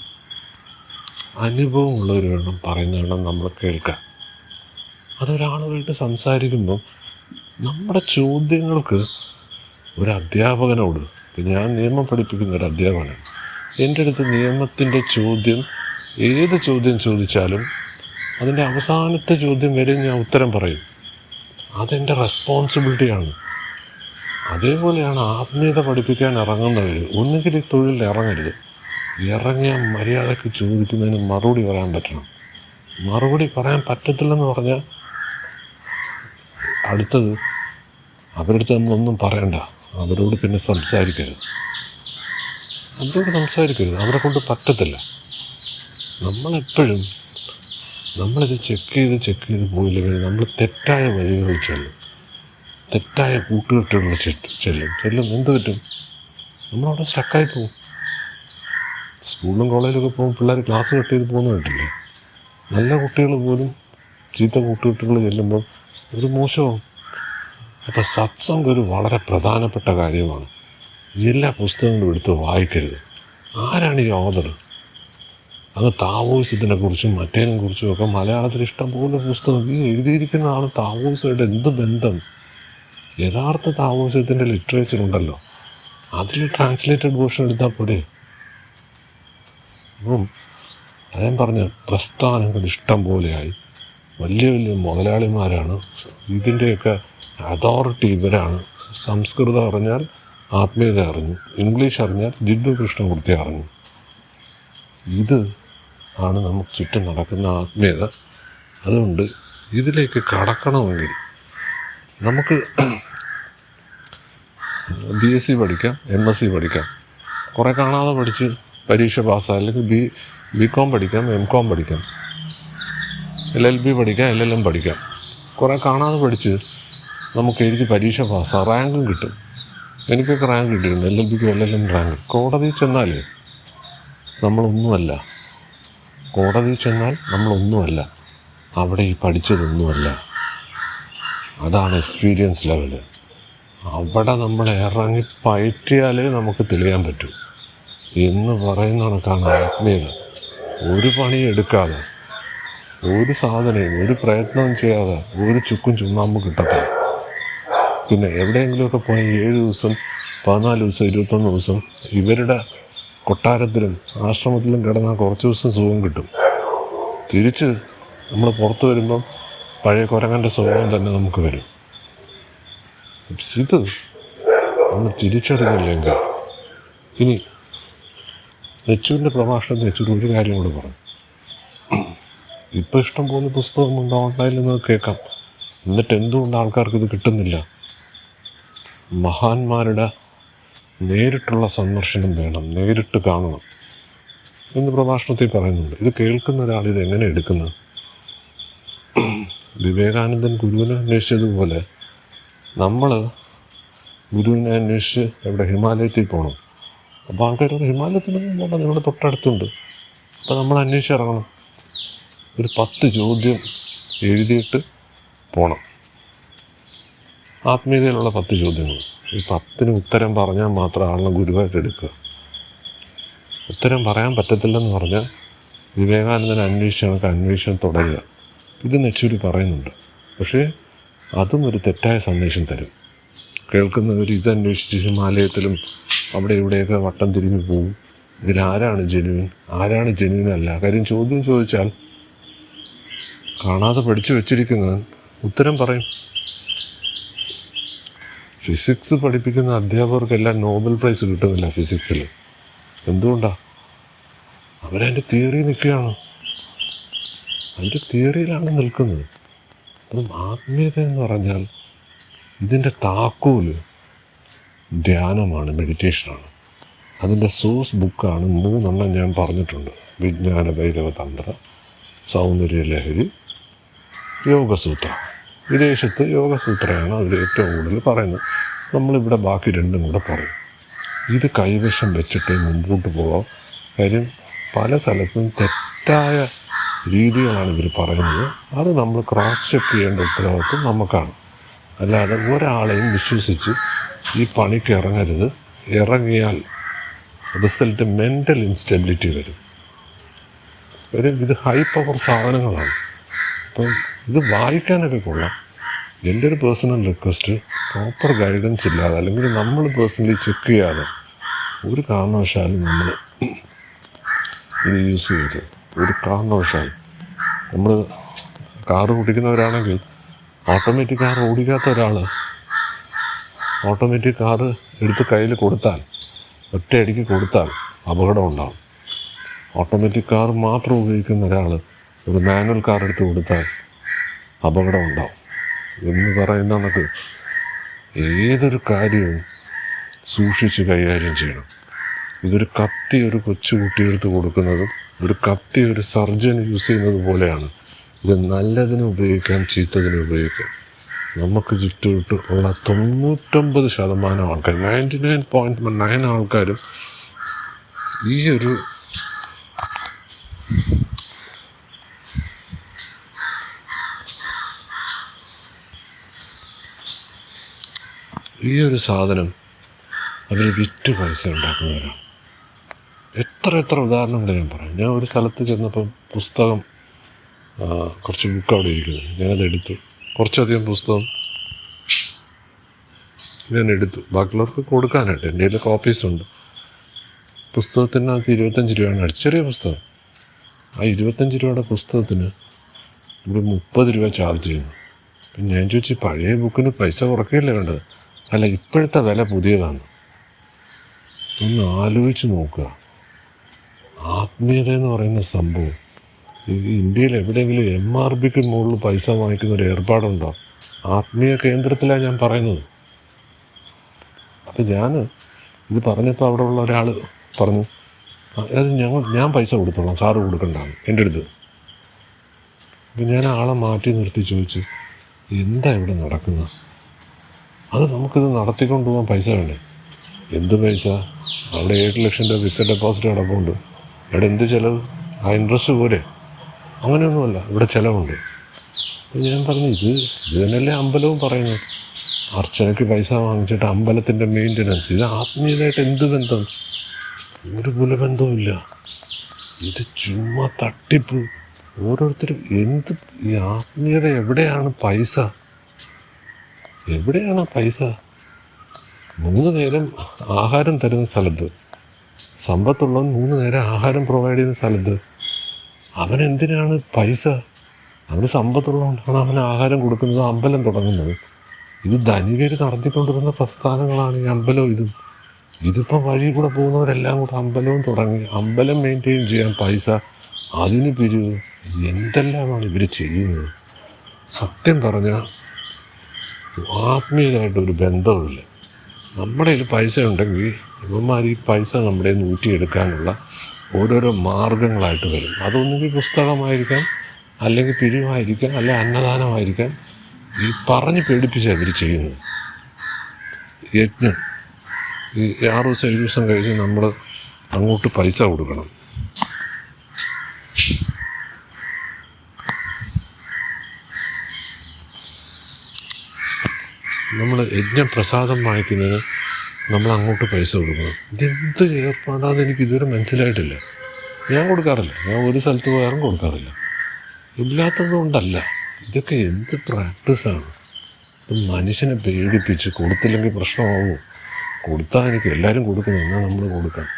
അനുഭവമുള്ളവർ വേണം പറയുന്നതാണ് നമ്മൾ കേൾക്കാൻ. അതൊരാളുമായിട്ട് സംസാരിക്കുമ്പം നമ്മുടെ ചോദ്യങ്ങൾക്ക് ഒരു അധ്യാപകനോട്, ഞാൻ നിയമം പഠിപ്പിക്കുന്ന ഒരു അധ്യാപകനാണ്, എൻ്റെ അടുത്ത് നിയമത്തിൻ്റെ ചോദ്യം, ഏത് ചോദ്യം ചോദിച്ചാലും അതിൻ്റെ അവസാനത്തെ ചോദ്യം വരെ ഞാൻ ഉത്തരം പറയും. അതെൻ്റെ റെസ്പോൺസിബിലിറ്റിയാണ്. അതേപോലെയാണ് ആത്മീയത പഠിപ്പിക്കാൻ ഇറങ്ങുന്നവർ. ഒന്നുകിൽ ഈ തൊഴിലിൽ ഇറങ്ങരുത്. ഇറങ്ങിയ മര്യാദയ്ക്ക് ചോദിക്കുന്നതിന് മറുപടി പറയാൻ പറ്റണം. മറുപടി പറയാൻ പറ്റത്തില്ലെന്ന് പറഞ്ഞാൽ അടുത്തത് അവരടുത്ത് നമ്മളൊന്നും പറയണ്ട, അവരോട് പിന്നെ സംസാരിക്കരുത്. അവരെ കൊണ്ട് പറ്റത്തില്ല. നമ്മളെപ്പോഴും നമ്മളിത് ചെക്ക് ചെയ്ത് പോയില്ലെങ്കിൽ നമ്മൾ തെറ്റായ വഴികളിൽ ചെല്ലും, തെറ്റായ കൂട്ടുകെട്ടുകളിൽ ചെല്ലും. എന്ത് പറ്റും? നമ്മളവിടെ സ്റ്റക്കായി പോകും. സ്കൂളിലും കോളേജിലൊക്കെ പോകുമ്പോൾ പിള്ളേർ ക്ലാസ് കട്ട് ചെയ്ത് പോകുന്ന കേട്ടില്ലേ? നല്ല കുട്ടികൾ പോലും ചീത്ത കൂട്ടുകെട്ടുകൾ ചെല്ലുമ്പോൾ ഒരു മോശമാവും. അപ്പോൾ സത്സംഗം ഒരു വളരെ പ്രധാനപ്പെട്ട കാര്യമാണ്. എല്ലാ പുസ്തകങ്ങളും എടുത്ത് വായിക്കരുത്. ആരാണ് ഈ ഓഥർ? അത് താവോയിസത്തിനെ കുറിച്ചും മറ്റേതിനെ കുറിച്ചും ഒക്കെ മലയാളത്തിൽ ഇഷ്ടംപോലെ പുസ്തകം. ഈ എഴുതിയിരിക്കുന്ന ആൾ താവോയിസമായിട്ട് എന്ത് ബന്ധം? യഥാർത്ഥ താവോയിസത്തിൻ്റെ ലിറ്ററേച്ചർ ഉണ്ടല്ലോ, അതിൽ ട്രാൻസ്ലേറ്റഡ് വേർഷൻ എടുത്താൽ പോരെ? അപ്പം അദ്ദേഹം പറഞ്ഞ പ്രസ്ഥാനങ്ങൾ ഇഷ്ടം പോലെയായി. വലിയ വലിയ മുതലാളിമാരാണ്, ഇതിൻ്റെയൊക്കെ അതോറിറ്റി ഇവരാണ്. സംസ്കൃതം അറിഞ്ഞാൽ ആത്മീയത അറിഞ്ഞു, ഇംഗ്ലീഷ് അറിഞ്ഞാൽ ജിഡു കൃഷ്ണമൂർത്തി അറിഞ്ഞു. ഇത് ആണ് നമുക്ക് ചുറ്റും നടക്കുന്ന ആത്മീയത. അതുകൊണ്ട് ഇതിലേക്ക് കടക്കണമെങ്കിൽ നമുക്ക് BSc പഠിക്കാം, MSc പഠിക്കാം, കുറേ കാണാതെ പഠിച്ച് പരീക്ഷ പാസ്സായി, അല്ലെങ്കിൽ BCom പഠിക്കാം, MCom പഠിക്കാം, LLB പഠിക്കാം, LLM പഠിക്കാം. കുറേ കാണാതെ പഠിച്ച് നമുക്ക് എഴുതി പരീക്ഷ പാസ്സാകും, റാങ്കും കിട്ടും. എനിക്കൊക്കെ റാങ്ക് കിട്ടിയിട്ടുണ്ട്, LLBക്കും LLM റാങ്ക്. കോടതിയിൽ ചെന്നാൽ നമ്മളൊന്നുമല്ല. അവിടെ ഈ പഠിച്ചതൊന്നുമല്ല. അതാണ് എക്സ്പീരിയൻസ് ലെവല്. അവിടെ നമ്മൾ ഇറങ്ങി പയറ്റിയാലേ നമുക്ക് തെളിയാൻ പറ്റൂ എന്ന് പറയുന്ന കണക്കാണ് ആത്മീയത. ഒരു പണി എടുക്കാതെ, ഒരു സാധനയും, ഒരു പ്രയത്നവും ചെയ്യാതെ ഒരു ചുക്കും ചുണ്ണാമ്പ് കിട്ടത്തില്ല. പിന്നെ എവിടെയെങ്കിലുമൊക്കെ പോയി 7 ദിവസം 14 ദിവസം 21 ദിവസം ഇവരുടെ കൊട്ടാരത്തിലും ആശ്രമത്തിലും കിടന്നാൽ കുറച്ച് ദിവസം സുഖം കിട്ടും. തിരിച്ച് നമ്മൾ പുറത്ത് വരുമ്പം പഴയ കുരങ്ങൻ്റെ സ്വഭാവം തന്നെ നമുക്ക് വരും. ഇത് നമ്മൾ തിരിച്ചറിഞ്ഞില്ലെങ്കിൽ ഇനി യെച്ചൂരിൻ്റെ പ്രഭാഷണത്തിൽ യെച്ചൂർ ഒരു കാര്യം കൂടെ പറഞ്ഞു. ഇപ്പോൾ ഇഷ്ടം പോലെ പുസ്തകമുണ്ട്, ഓൺലൈനിൽ നിന്ന് കേൾക്കാം. എന്നിട്ട് എന്തുകൊണ്ട് ആൾക്കാർക്ക് ഇത് കിട്ടുന്നില്ല? മഹാന്മാരുടെ നേരിട്ടുള്ള സന്ദർശനം വേണം, നേരിട്ട് കാണണം എന്ന് പ്രഭാഷണത്തിൽ പറയുന്നുണ്ട്. ഇത് കേൾക്കുന്ന ഒരാൾ ഇത് എങ്ങനെ എടുക്കുന്നത്? വിവേകാനന്ദൻ ഗുരുവിനെ അന്വേഷിച്ചതുപോലെ നമ്മൾ ഗുരുവിനെ അന്വേഷിച്ച് എവിടെ ഹിമാലയത്തിൽ പോകണം. അപ്പോൾ ആൾക്കാരോട് ഹിമാലയത്തിലൊന്നും പോകണം, നിങ്ങളുടെ തൊട്ടടുത്തുണ്ട്. അപ്പോൾ നമ്മൾ അന്വേഷിച്ചിറങ്ങണം. ഒരു 10 ചോദ്യം എഴുതിയിട്ട് പോകണം. ആത്മീയതയിലുള്ള 10 ചോദ്യങ്ങൾ. ഈ 10ന് ഉത്തരം പറഞ്ഞാൽ മാത്രം ആളിനെ ഗുരുവായിട്ട് എടുക്കുക. ഉത്തരം പറയാൻ പറ്റത്തില്ലെന്ന് പറഞ്ഞാൽ വിവേകാനന്ദനെ അന്വേഷണം തുടരുക. ഇത് യെച്ചൂരി പറയുന്നുണ്ട്. പക്ഷേ അതും ഒരു തെറ്റായ സന്ദേശം തരും. കേൾക്കുന്നവർ ഇതന്വേഷിച്ച് ഹിമാലയത്തിലും അവിടെ ഇവിടെയൊക്കെ വട്ടം തിരിഞ്ഞു പോകും. ഇതിലാരാണ് ജെന്യുവിൻ, ആരാണ് ജെന്യുവിൻ അല്ല? കാര്യം ചോദ്യം ചോദിച്ചാൽ കാണാതെ പഠിച്ചു വച്ചിരിക്കുന്നവൻ ഉത്തരം പറയും. ഫിസിക്സ് പഠിപ്പിക്കുന്ന അധ്യാപകർക്കെല്ലാം നോബൽ പ്രൈസ് കിട്ടുന്നില്ല ഫിസിക്സിൽ. എന്തുകൊണ്ടാണ്? അവരതിൻ്റെ തിയറി നിൽക്കുകയാണ്, അതിൻ്റെ തിയറിയിലാണ് നിൽക്കുന്നത്. അപ്പം ആത്മീയത എന്ന് പറഞ്ഞാൽ ഇതിൻ്റെ താക്കോല് ധ്യാനമാണ്, മെഡിറ്റേഷനാണ്. അതിൻ്റെ സോഴ്സ് ബുക്കാണ് 3 ഞാൻ പറഞ്ഞിട്ടുണ്ട്. വിജ്ഞാന ഭൈരവ തന്ത്ര, സൗന്ദര്യ ലഹരി, യോഗസൂത്ര. വിദേശത്ത് യോഗസൂത്രയാണ് അതിൽ ഏറ്റവും കൂടുതൽ പറയുന്നത്. നമ്മളിവിടെ ബാക്കി രണ്ടും കൂടെ പറയും. ഇത് കൈവശം വെച്ചിട്ട് മുൻപോട്ട് പോകാം. കാര്യം പല സ്ഥലത്തും തെറ്റായ രീതികളാണ് ഇവർ പറയുന്നത്. അത് നമ്മൾ ക്രോസ് ചെക്ക് ചെയ്യേണ്ട ഉത്തരവാദിത്വം നമുക്കാണ്. അല്ലാതെ ഒരാളെയും വിശ്വസിച്ച് ഈ പണിക്ക് ഇറങ്ങരുത്. ഇറങ്ങിയാൽ റിസൾട്ട് മെൻ്റൽ ഇൻസ്റ്റെബിലിറ്റി വരും. ഇത് ഹൈ പവർ സാധനങ്ങളാണ്. അപ്പം ഇത് വായിക്കാനൊക്കെ കൊള്ളാം. എൻ്റെ ഒരു പേഴ്സണൽ റിക്വസ്റ്റ്, പ്രോപ്പർ ഗൈഡൻസ് ഇല്ലാതെ അല്ലെങ്കിൽ നമ്മൾ പേഴ്സണലി ചെക്ക് ചെയ്യാതെ ഒരു കാരണവശാലും നമ്മൾ ഇത് യൂസ് ചെയ്യരുത്. ഒരു കാരണവശാലും നമ്മൾ കാറ് ഓടിക്കുന്നവരാണെങ്കിൽ ഓട്ടോമാറ്റിക് കാർ ഓടിക്കാത്ത ഒരാൾ ഓട്ടോമാറ്റിക് കാറ് എടുത്ത് കയ്യിൽ കൊടുത്താൽ, ഒറ്റയടിക്ക് കൊടുത്താൽ അപകടം ഉണ്ടാകും. ഓട്ടോമാറ്റിക് കാർ മാത്രം ഉപയോഗിക്കുന്ന ഒരാൾ ഒരു മാനുവൽ കാർ എടുത്ത് കൊടുത്താൽ അപകടം ഉണ്ടാവും എന്ന് പറയുന്ന കണക്ക് ഏതൊരു കാര്യവും സൂക്ഷിച്ച് കൈകാര്യം ചെയ്യണം. ഇതൊരു കത്തി ഒരു കൊച്ചു കുട്ടിയെടുത്ത് കൊടുക്കുന്നതും ഒരു കത്തി ഒരു സർജൻ യൂസ് ചെയ്യുന്നത് പോലെയാണ്. ഇത് നല്ലതിന് ഉപയോഗിക്കാം, ചീത്തതിന് ഉപയോഗിക്കാം. നമുക്ക് ചുറ്റുവിട്ട് ഉള്ള 99% ആൾക്കാർ, 99.9 ആൾക്കാരും ഈ ഒരു സാധനം അവർ വിറ്റ് പൈസ ഉണ്ടാക്കുന്നവരാണ്. എത്ര ഉദാഹരണങ്ങൾ ഞാൻ പറയാം. ഞാൻ ഒരു സ്ഥലത്ത് ചെന്നപ്പം പുസ്തകം, കുറച്ച് ബുക്ക് അവിടെ ഇരിക്കുന്നു. ഞാനതെടുത്തു. കുറച്ചധികം പുസ്തകം ഞാൻ എടുത്തു, ബാക്കിയുള്ളവർക്ക് കൊടുക്കാനായിട്ട്. എൻ്റെ കയ്യിൽ കോപ്പീസുണ്ട്. പുസ്തകത്തിനകത്ത് 25 രൂപയാണ് അടിച്ചത്. ചെറിയ പുസ്തകം. ആ 25 രൂപയുടെ പുസ്തകത്തിന് ഇവിടെ 30 രൂപ ചാർജ് ചെയ്യുന്നു. അപ്പം ഞാൻ ചോദിച്ചു, പഴയ ബുക്കിന് പൈസ കുറയ്ക്കുകയല്ലേ വേണ്ടത്? അല്ല, ഇപ്പോഴത്തെ വില പുതിയതാണ്. ഒന്ന് ആലോചിച്ച് നോക്കുക. ആത്മീയത എന്ന് പറയുന്ന സംഭവം ഇന്ത്യയിൽ എവിടെയെങ്കിലും MRPക്ക് മുകളിൽ പൈസ വാങ്ങിക്കുന്ന ഒരു ഏർപ്പാടുണ്ടോ? ആത്മീയ കേന്ദ്രത്തിലാണ് ഞാൻ പറയുന്നത്. അപ്പം ഇത് പറഞ്ഞപ്പോൾ അവിടെ ഉള്ള ഒരാൾ പറഞ്ഞു, അത് ഞാൻ പൈസ കൊടുത്തോളാം, സാറ് കൊടുക്കണ്ടാണ് എൻ്റെ അടുത്ത്. അപ്പം ഞാൻ ആളെ മാറ്റി നിർത്തി ചോദിച്ചു, എന്താ ഇവിടെ നടക്കുന്നത്? അത് നമുക്കിത് നടത്തിക്കൊണ്ട് പോകാൻ പൈസ വേണ്ടേ? എന്ത് പൈസ? അവിടെ 7 ലക്ഷം രൂപ ഫിക്സഡ് ഡെപ്പോസിറ്റ് കിടപ്പുണ്ട്. ഇവിടെ എന്ത് ചിലവ്? ആ ഇൻട്രസ്റ്റ് പോലെ. അങ്ങനെയൊന്നുമല്ല, ഇവിടെ ചിലവുണ്ട്. ഞാൻ പറഞ്ഞു, ഇത് തന്നെയല്ലേ അമ്പലവും പറയുന്നത്. അർച്ചനയ്ക്ക് പൈസ വാങ്ങിച്ചിട്ട് അമ്പലത്തിൻ്റെ മെയിൻ്റനൻസ്. ഇത് ആത്മീയതയായിട്ട് എന്ത് ബന്ധം? ഒരു കുലബന്ധവുമില്ല. ഇത് ചുമ്മാ തട്ടിപ്പ്. ഓരോരുത്തരും ഈ ആത്മീയത എവിടെയാണ് പൈസ? എവിടെയാണ് പൈസ? 3 നേരം ആഹാരം തരുന്ന സ്ഥലത്ത്, സമ്പത്തുള്ളവൻ 3 നേരം ആഹാരം പ്രൊവൈഡ് ചെയ്യുന്ന സ്ഥലത്ത് അവനെന്തിനാണ് പൈസ? അവന് സമ്പത്തുള്ളതുകൊണ്ടാണ് അവന് ആഹാരം കൊടുക്കുന്നത്, അമ്പലം തുടങ്ങുന്നത്. ഇത് ധനികർ നടത്തിക്കൊണ്ടിരുന്ന പ്രസ്ഥാനങ്ങളാണ് ഈ അമ്പലവും. ഇതിപ്പോൾ വഴി കൂടെ പോകുന്നവരെല്ലാം കൂടെ അമ്പലവും തുടങ്ങി. അമ്പലം മെയിൻറ്റെയിൻ ചെയ്യാൻ പൈസ, അതിന് പിരിവ്. എന്തെല്ലാമാണ് ഇവർ ചെയ്യുന്നത്? സത്യം പറഞ്ഞാൽ ആത്മീയമായിട്ടൊരു ബന്ധവുമില്ല. നമ്മുടെ കയ്യിൽ പൈസ ഉണ്ടെങ്കിൽ ഇവന്മാർ ഈ പൈസ നമ്മുടെ ഊറ്റിയെടുക്കാനുള്ള ഓരോരോ മാർഗങ്ങളായിട്ട് വരും. അതൊന്നുകിൽ പുസ്തകമായിരിക്കാം, അല്ലെങ്കിൽ പിരിവായിരിക്കാം, അല്ലെങ്കിൽ അന്നദാനമായിരിക്കാം. ഈ പറഞ്ഞ് പേടിപ്പിച്ചാണ് ഇവർ ചെയ്യുന്നത്. യജ്ഞം ഈ 6 ദിവസം 7 ദിവസം കഴിഞ്ഞ് നമ്മൾ അങ്ങോട്ട് പൈസ കൊടുക്കണം. നമ്മൾ യജ്ഞപ്രസാദം വാങ്ങിക്കുന്നതിന് നമ്മൾ അങ്ങോട്ട് പൈസ കൊടുക്കണം. ഇതെന്ത് ഏർപ്പാടാന്ന് എനിക്ക് ഇതുവരെ മനസ്സിലായിട്ടില്ല. ഞാൻ കൊടുക്കാറില്ല. ഞാൻ ഒരു സ്ഥലത്ത് പോയാലും കൊടുക്കാറില്ല. ഇല്ലാത്തതുകൊണ്ടല്ല, ഇതൊക്കെ എന്ത് പ്രാക്ടീസാണ്? ഇപ്പം മനുഷ്യനെ പേടിപ്പിച്ച് കൊടുത്തില്ലെങ്കിൽ പ്രശ്നമാവുമോ? കൊടുത്താൽ എനിക്ക് എല്ലാവരും കൊടുക്കുന്നു, എന്നാൽ നമ്മൾ കൊടുക്കണം.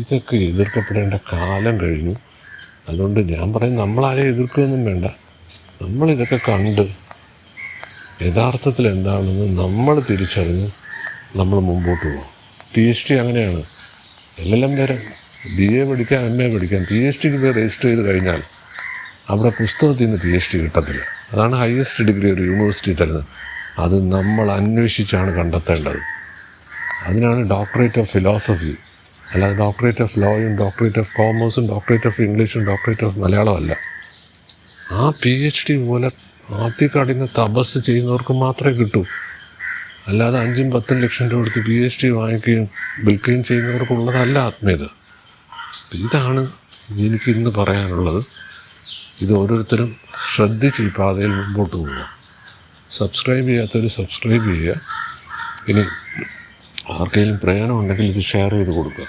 ഇതൊക്കെ എതിർക്കപ്പെടേണ്ട കാലം കഴിഞ്ഞു. അതുകൊണ്ട് ഞാൻ പറയും, നമ്മളാരെയും എതിർക്കുകയൊന്നും വേണ്ട. നമ്മളിതൊക്കെ കണ്ട് യഥാർത്ഥത്തിൽ എന്താണെന്ന് നമ്മൾ തിരിച്ചറിഞ്ഞ് നമ്മൾ മുമ്പോട്ട് പോകും. PhD അങ്ങനെയാണ്. LLM വരെ, BA പഠിക്കാം, MA പഠിക്കാം. PhDക്ക് പോയി രജിസ്റ്റർ ചെയ്ത് കഴിഞ്ഞാൽ അവിടെ പുസ്തകത്തിൽ നിന്ന് PhD കിട്ടത്തില്ല. അതാണ് ഹയസ്റ്റ് ഡിഗ്രി ഒരു യൂണിവേഴ്സിറ്റി തരുന്നത്. അത് നമ്മൾ അന്വേഷിച്ചാണ് കണ്ടെത്തേണ്ടത്. അതിനാണ് ഡോക്ടറേറ്റ് ഓഫ് ഫിലോസഫി, അല്ലാതെ ഡോക്ടറേറ്റ് ഓഫ് ലോയും ഡോക്ടറേറ്റ് ഓഫ് കോമേഴ്സും ഡോക്ടറേറ്റ് ഓഫ് ഇംഗ്ലീഷും ഡോക്ടറേറ്റ് ഓഫ് മലയാളം അല്ല. ആ PhD പോലെ ആദ്യകഠിന തപസ് ചെയ്യുന്നവർക്ക് മാത്രമേ കിട്ടൂ. അല്ലാതെ 5-10 ലക്ഷം രൂപ കൊടുത്ത് PhD വാങ്ങിക്കുകയും വിൽക്കുകയും ചെയ്യുന്നവർക്കുള്ളതല്ല ആത്മീയത. ഇതാണ് എനിക്ക് ഇന്ന് പറയാനുള്ളത്. ഇത് ഓരോരുത്തരും ശ്രദ്ധിച്ച് ഈ പാതയിൽ മുമ്പോട്ട് പോവുക. സബ്സ്ക്രൈബ് ചെയ്യാത്തവർ സബ്സ്ക്രൈബ് ചെയ്യുക. ഇനി ആർക്കെങ്കിലും പ്രയോജനം ഉണ്ടെങ്കിൽ ഇത് ഷെയർ ചെയ്ത് കൊടുക്കുക.